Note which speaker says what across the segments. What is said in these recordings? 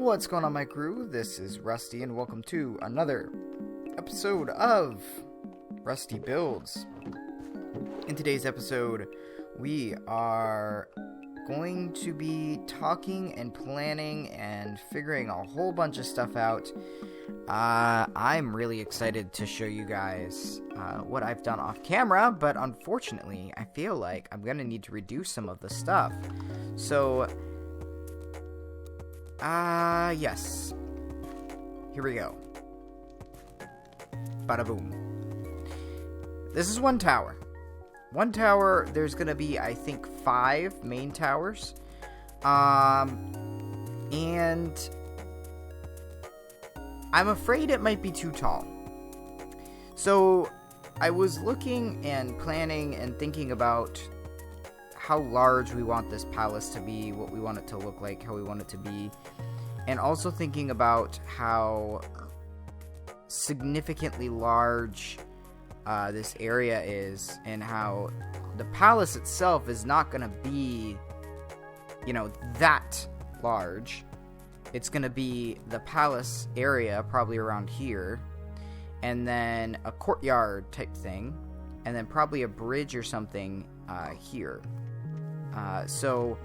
Speaker 1: What's going on, my crew? This is Rusty, and welcome to another episode of Rusty Builds. In today's episode, we are going to be talking and planning and figuring a whole bunch of stuff out. I'm really excited to show you guys what I've done off camera, but unfortunately, I feel like I'm going to need to reduce some of the stuff. So, yes. Here we go. Bada boom. This is one tower. One tower, there's going to be, I think, 5 main towers. And I'm afraid it might be too tall. So, I was looking and planning and thinking about how large we want this palace to be, what we want it to look like, how we want it to be, and also thinking about how significantly large this area is, and how the palace itself is not going to be, that large. It's going to be the palace area, probably around here, and then a courtyard type thing, and then probably a bridge or something here. So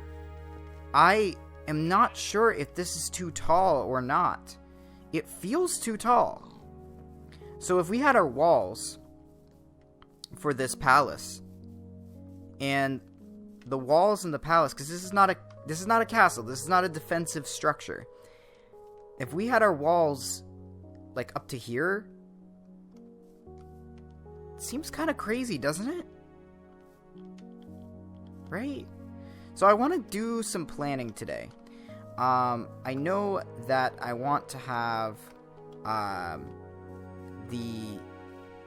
Speaker 1: I am not sure if this is too tall or not. It feels too tall. So if we had our walls for this palace, and the walls in the palace, because this is not a castle, this is not a defensive structure. If we had our walls like up to here, it seems kind of crazy, doesn't it? Right? So I want to do some planning today. I know that I want to have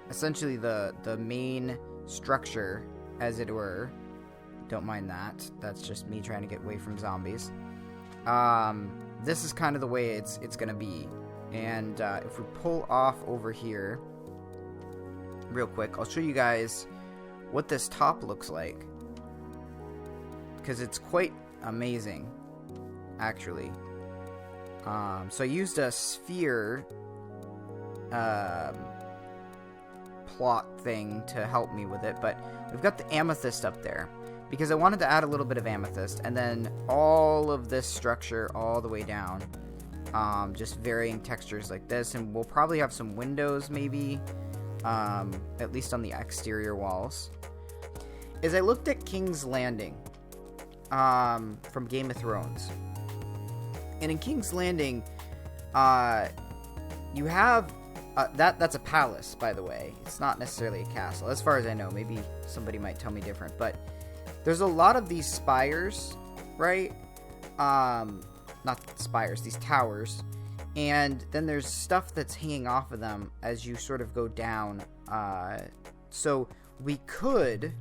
Speaker 1: essentially the main structure, as it were. Don't mind that. That's just me trying to get away from zombies. This is kind of the way it's going to be. And if we pull off over here real quick, I'll show you guys what this top looks like, because it's quite amazing, actually. So I used a sphere plot thing to help me with it, but we've got the amethyst up there because I wanted to add a little bit of amethyst, and then all of this structure all the way down, just varying textures like this, and we'll probably have some windows maybe, at least on the exterior walls. As I looked at King's Landing from Game of Thrones, and in King's Landing, you have that's a palace, by the way. It's not necessarily a castle, as far as I know. Maybe somebody might tell me different, but there's a lot of these spires, right? Not spires, these towers, and then there's stuff that's hanging off of them as you sort of go down. So we could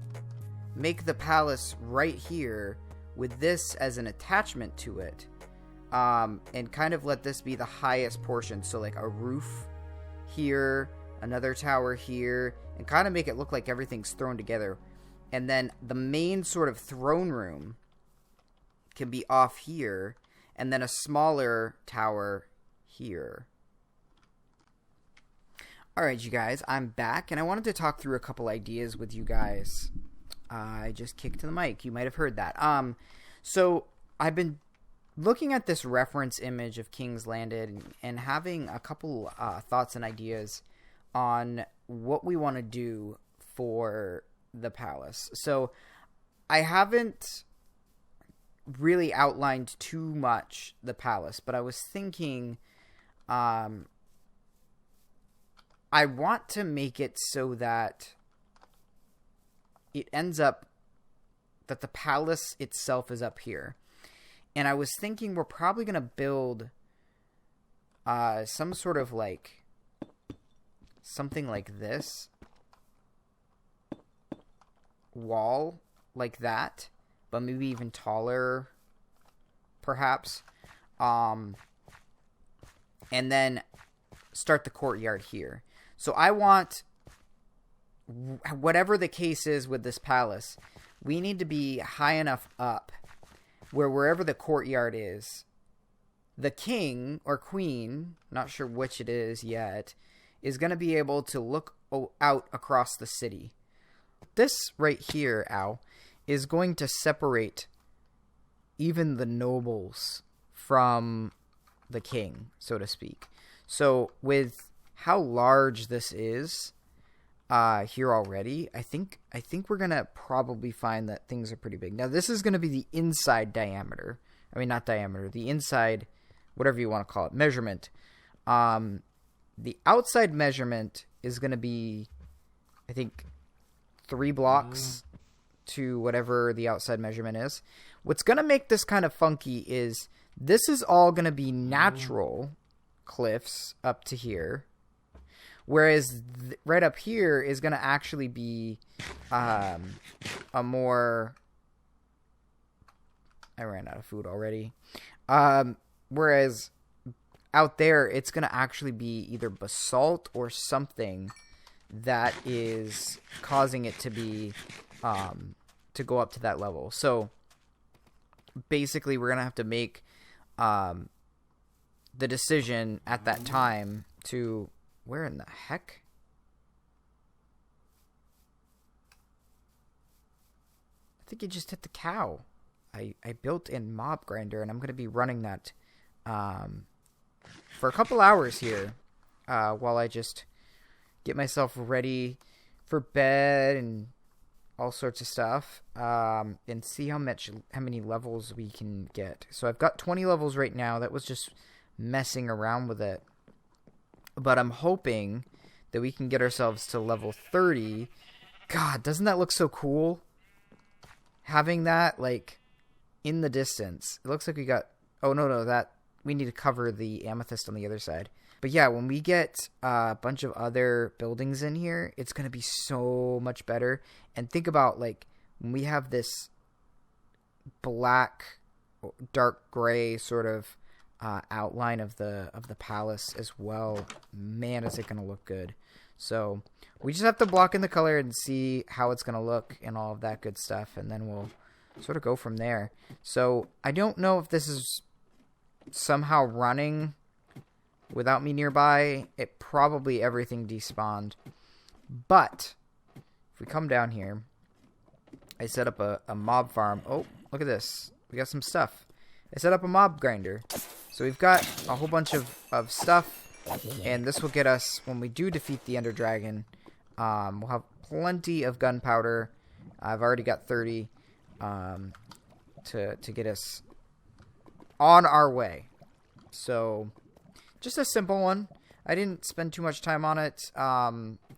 Speaker 1: make the palace right here with this as an attachment to it, and kind of let this be the highest portion. So like a roof here, another tower here, and kind of make it look like everything's thrown together. And then the main sort of throne room can be off here, and then a smaller tower here. Alright, you guys, I'm back, and I wanted to talk through a couple ideas with you guys. I just kicked the mic. You might have heard that. So I've been looking at this reference image of King's Landing and having a couple thoughts and ideas on what we want to do for the palace. So I haven't really outlined too much the palace, but I was thinking I want to make it so that it ends up that the palace itself is up here. And I was thinking we're probably going to build some sort of like something like this wall, like that, but maybe even taller, perhaps. And then start the courtyard here. So I want, whatever the case is with this palace, we need to be high enough up where wherever the courtyard is, the king or queen, not sure which it is yet, is going to be able to look out across the city. This right here, is going to separate even the nobles from the king, so to speak. So with how large this is here already, I think we're going to probably find that things are pretty big. Now, this is going to be the inside diameter. I mean, not diameter, the inside, whatever you want to call it, measurement. The outside measurement is going to be, I think, 3 blocks to whatever the outside measurement is. What's going to make this kind of funky is this is all going to be natural cliffs up to here. Whereas right up here is going to actually be a more... I ran out of food already. Whereas out there, it's going to actually be either basalt or something that is causing it to be to go up to that level. So basically, we're going to have to make the decision at that time to... Where in the heck? I think you just hit the cow. I built in Mob Grinder, and I'm going to be running that for a couple hours here while I just get myself ready for bed and all sorts of stuff, and see how many levels we can get. So I've got 20 levels right now. That was just messing around with it. But I'm hoping that we can get ourselves to level 30. God, doesn't that look so cool? Having that, like, in the distance. It looks like we got... Oh, no, that... We need to cover the amethyst on the other side. But yeah, when we get a bunch of other buildings in here, it's going to be so much better. And think about, like, when we have this black, dark gray sort of outline of the palace as well. Man, is it going to look good. So we just have to block in the color and see how it's going to look and all of that good stuff, and then we'll sort of go from there. So I don't know if this is somehow running without me nearby. It probably everything despawned. But if we come down here, I set up a mob farm. Oh, look at this. We got some stuff. I set up a mob grinder. So we've got a whole bunch of stuff, and this will get us, when we do defeat the Ender Dragon, we'll have plenty of gunpowder. I've already got 30 to get us on our way. So just a simple one. I didn't spend too much time on it.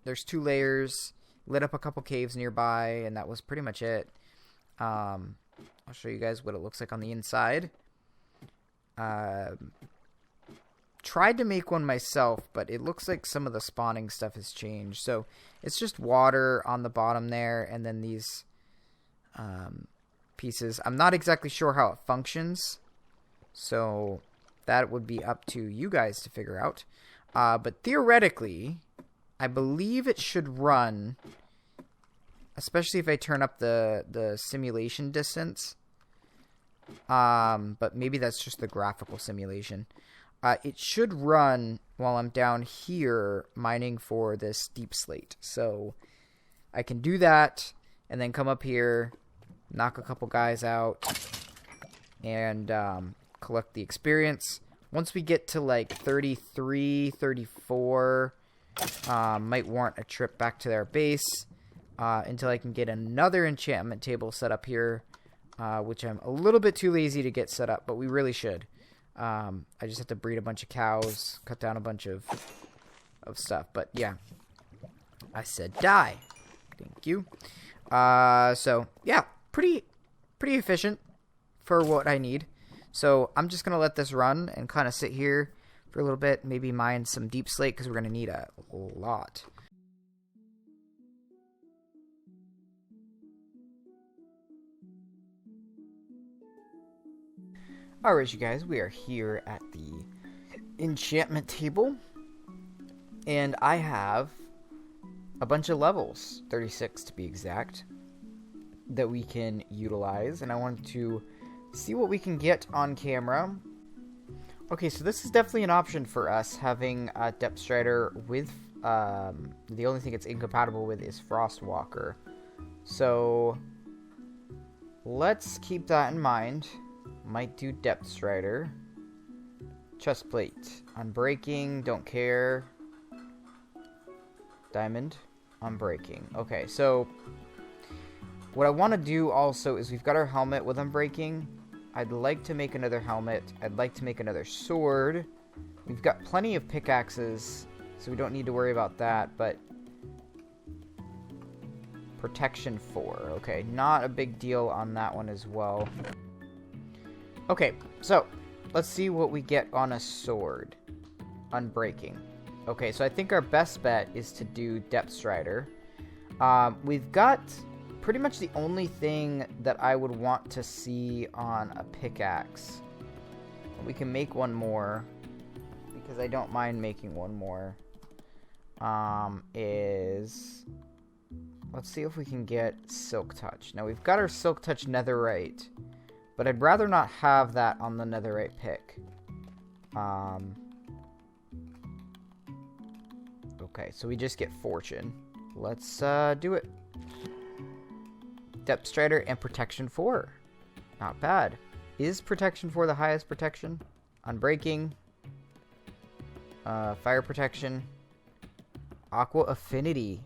Speaker 1: There's 2 layers, lit up a couple caves nearby, and that was pretty much it. I'll show you guys what it looks like on the inside. Tried to make one myself, but it looks like some of the spawning stuff has changed. So it's just water on the bottom there, and then these pieces. I'm not exactly sure how it functions, so that would be up to you guys to figure out. But theoretically, I believe it should run, especially if I turn up the simulation distance. But maybe that's just the graphical simulation. It should run while I'm down here mining for this deep slate. So I can do that and then come up here, knock a couple guys out, and collect the experience. Once we get to like 33, 34, might warrant a trip back to their base until I can get another enchantment table set up here. Which I'm a little bit too lazy to get set up, but we really should. I just have to breed a bunch of cows, cut down a bunch of stuff. But yeah, I said die. Thank you. So yeah, pretty efficient for what I need. So I'm just gonna let this run and kind of sit here for a little bit, maybe mine some deep slate because we're gonna need a lot. Alright, you guys, we are here at the enchantment table, and I have a bunch of levels, 36 to be exact, that we can utilize, and I wanted to see what we can get on camera. Okay, so this is definitely an option for us, having Depth Strider with, the only thing it's incompatible with is Frostwalker. So, let's keep that in mind. Might do Depth Strider. Chestplate. Unbreaking, don't care. Diamond, Unbreaking. Okay, so, what I want to do also is we've got our helmet with Unbreaking. I'd like to make another helmet. I'd like to make another sword. We've got plenty of pickaxes, so we don't need to worry about that, but... Protection 4. Okay, not a big deal on that one as well. Okay, so, let's see what we get on a sword. Unbreaking. Okay, so I think our best bet is to do Depth Strider. We've got... pretty much the only thing that I would want to see on a pickaxe. We can make one more, because I don't mind making one more. Let's see if we can get Silk Touch. Now we've got our Silk Touch Netherite, but I'd rather not have that on the Netherite pick. Okay, so we just get Fortune. Let's do it. Depth Strider and Protection 4. Not bad. Is Protection 4 the highest protection? Unbreaking. Fire Protection. Aqua Affinity.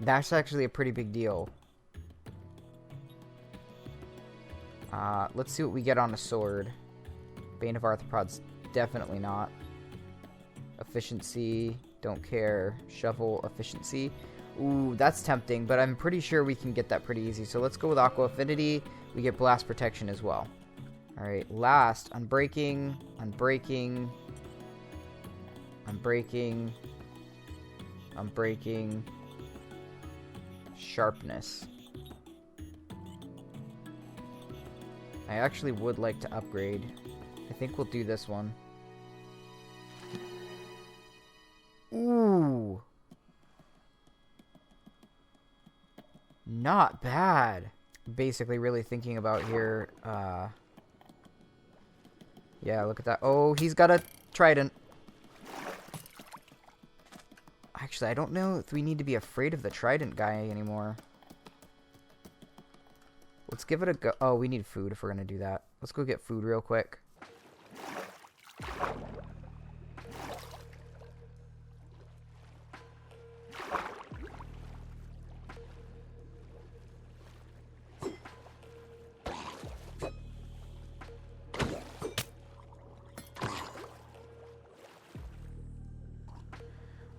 Speaker 1: That's actually a pretty big deal. Let's see what we get on a sword. Bane of Arthropods, definitely not. Efficiency, don't care. Shovel, Efficiency. Ooh, that's tempting, but I'm pretty sure we can get that pretty easy. So let's go with Aqua Affinity. We get Blast Protection as well. Alright, last, Unbreaking, Unbreaking, Unbreaking, Unbreaking, Sharpness. I actually would like to upgrade. I think we'll do this one. Ooh. Not bad. Basically really thinking about here. Yeah, look at that. Oh, he's got a trident. Actually, I don't know if we need to be afraid of the trident guy anymore. Let's give it a go. Oh, we need food if we're going to do that. Let's go get food real quick.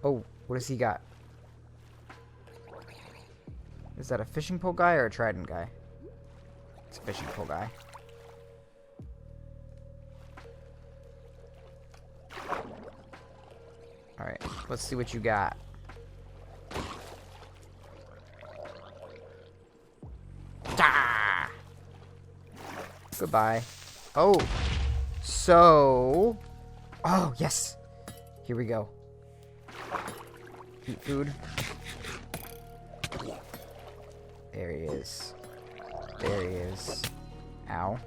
Speaker 1: Oh, what does he got? Is that a fishing pole guy or a trident guy? It's a fishing pole guy. Alright, let's see what you got. Ah! Goodbye. Oh! So... Oh, yes! Here we go. Eat food. There he is. There he is. Ow.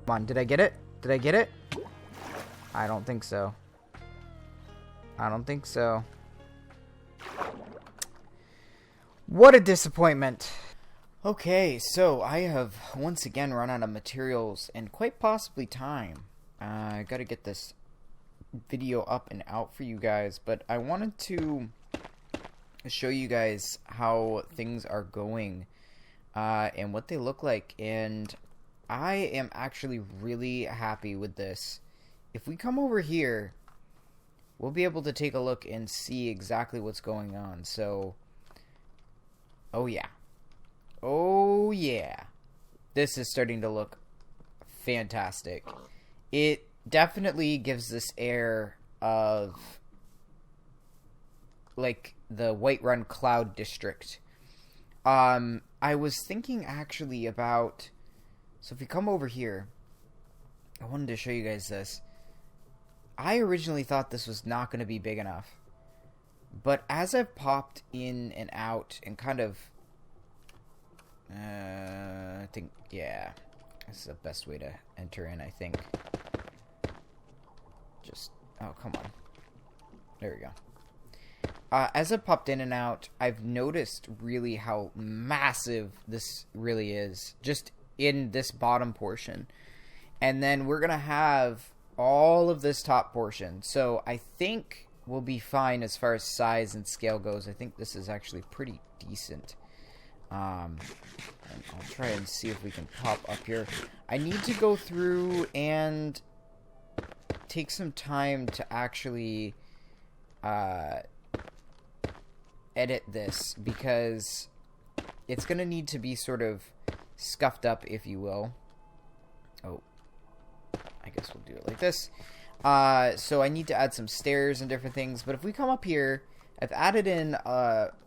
Speaker 1: Come on, did I get it? Did I get it? I don't think so. I don't think so. What a disappointment. Okay, so I have once again run out of materials and quite possibly time. I gotta get this video up and out for you guys, but I wanted to show you guys how things are going and what they look like, and I am actually really happy with this. If we come over here, we'll be able to take a look and see exactly what's going on. So, oh yeah. Oh yeah. This is starting to look fantastic. It definitely gives this air of like the Whiterun Cloud District. I was thinking actually about, so if you come over here, I wanted to show you guys this. I originally thought this was not going to be big enough, but as I've popped in and out and kind of, I think, yeah, this is the best way to enter in, I think. Just, oh, come on. There we go. As I've popped in and out, I've noticed really how massive this really is, just in this bottom portion. And then we're going to have all of this top portion. So I think we'll be fine as far as size and scale goes. I think this is actually pretty decent. And I'll try and see if we can pop up here. I need to go through and take some time to actually edit this, because it's going to need to be sort of scuffed up, if you will. Oh, I guess we'll do it like this. So I need to add some stairs and different things, but if we come up here, I've added in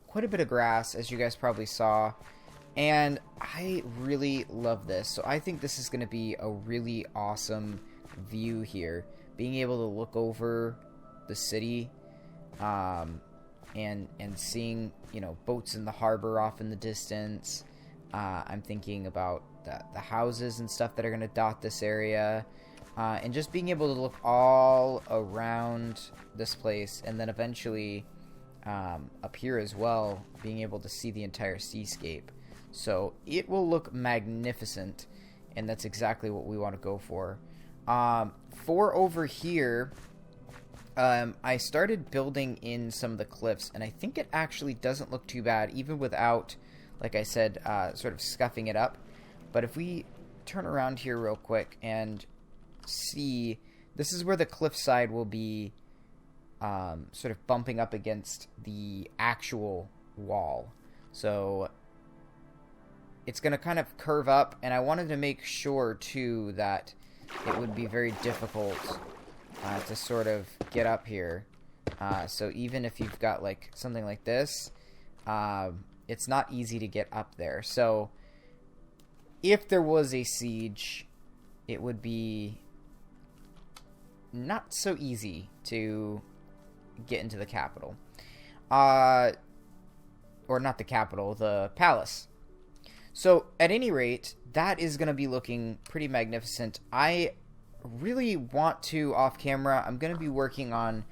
Speaker 1: quite a bit of grass, as you guys probably saw, and I really love this. So I think this is going to be a really awesome view here, being able to look over the city, and seeing, you know, boats in the harbor off in the distance. I'm thinking about the houses and stuff that are going to dot this area, and just being able to look all around this place, and then eventually up here as well, being able to see the entire seascape. So it will look magnificent, and that's exactly what we want to go for. For over here, I started building in some of the cliffs, and I think it actually doesn't look too bad, even without, like I said, sort of scuffing it up. But if we turn around here real quick and see, this is where the cliffside will be sort of bumping up against the actual wall. So it's going to kind of curve up, and I wanted to make sure, too, that it would be very difficult to sort of get up here. So even if you've got like something like this, it's not easy to get up there. So if there was a siege, it would be not so easy to get into the capital. Or not the capital, the palace. So at any rate, that is going to be looking pretty magnificent. I really want to, off camera, I'm going to be working on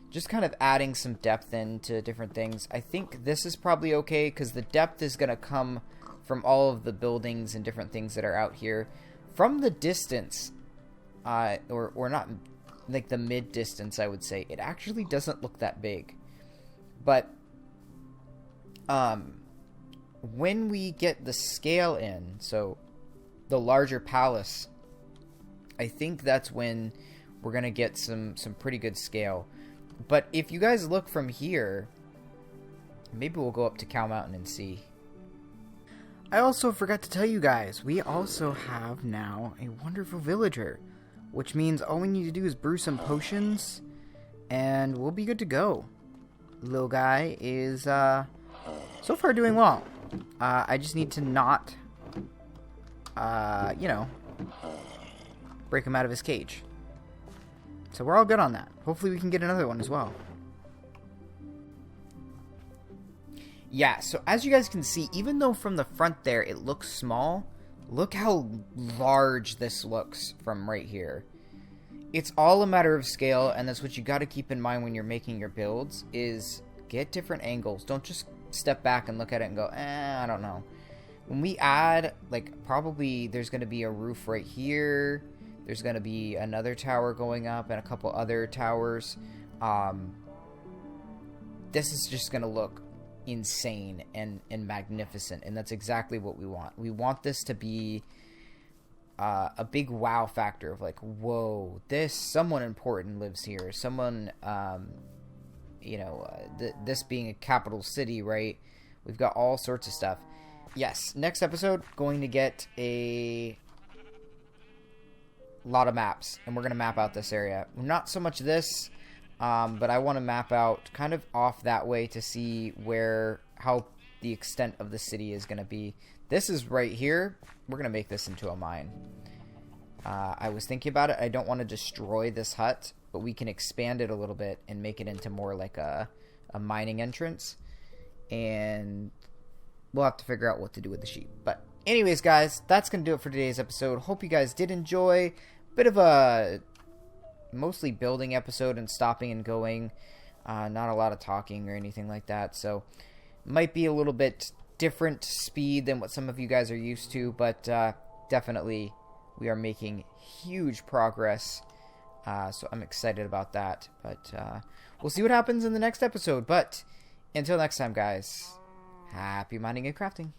Speaker 1: just kind of adding some depth into different things. I think this is probably okay, because the depth is going to come from all of the buildings and different things that are out here. From the distance, or not, like the mid distance, I would say, it actually doesn't look that big. But when we get the scale in, so the larger palace, I think that's when we're going to get some pretty good scale. But if you guys look from here, maybe we'll go up to Cow Mountain and see. I also forgot to tell you guys, we also have now a wonderful villager, which means all we need to do is brew some potions, and we'll be good to go. Little guy is, so far doing well. I just need to not, you know, break him out of his cage. So we're all good on that. Hopefully we can get another one as well. Yeah, so as you guys can see, even though from the front there it looks small, look how large this looks from right here. It's all a matter of scale, and that's what you got to keep in mind when you're making your builds, is get different angles. Don't just step back and look at it and go, I don't know. When we add, like, probably there's going to be a roof right here. There's going to be another tower going up and a couple other towers. This is just going to look insane and magnificent, and that's exactly what we want. We want this to be a big wow factor of like, whoa, someone important lives here. Someone, this being a capital city, right? We've got all sorts of stuff. Yes, next episode, going to get a lot of maps, and we're going to map out this area. Not so much this, but I want to map out kind of off that way to see how the extent of the city is going to be. This is right here. We're going to make this into a mine. I was thinking about it. I don't want to destroy this hut, but we can expand it a little bit and make it into more like a mining entrance. And we'll have to figure out what to do with the sheep. But anyways, guys, that's going to do it for today's episode. Hope you guys did enjoy. Bit of a mostly building episode and stopping and going. Not a lot of talking or anything like that. So might be a little bit different speed than what some of you guys are used to. But definitely we are making huge progress. So I'm excited about that. But we'll see what happens in the next episode. But until next time, guys, happy mining and crafting.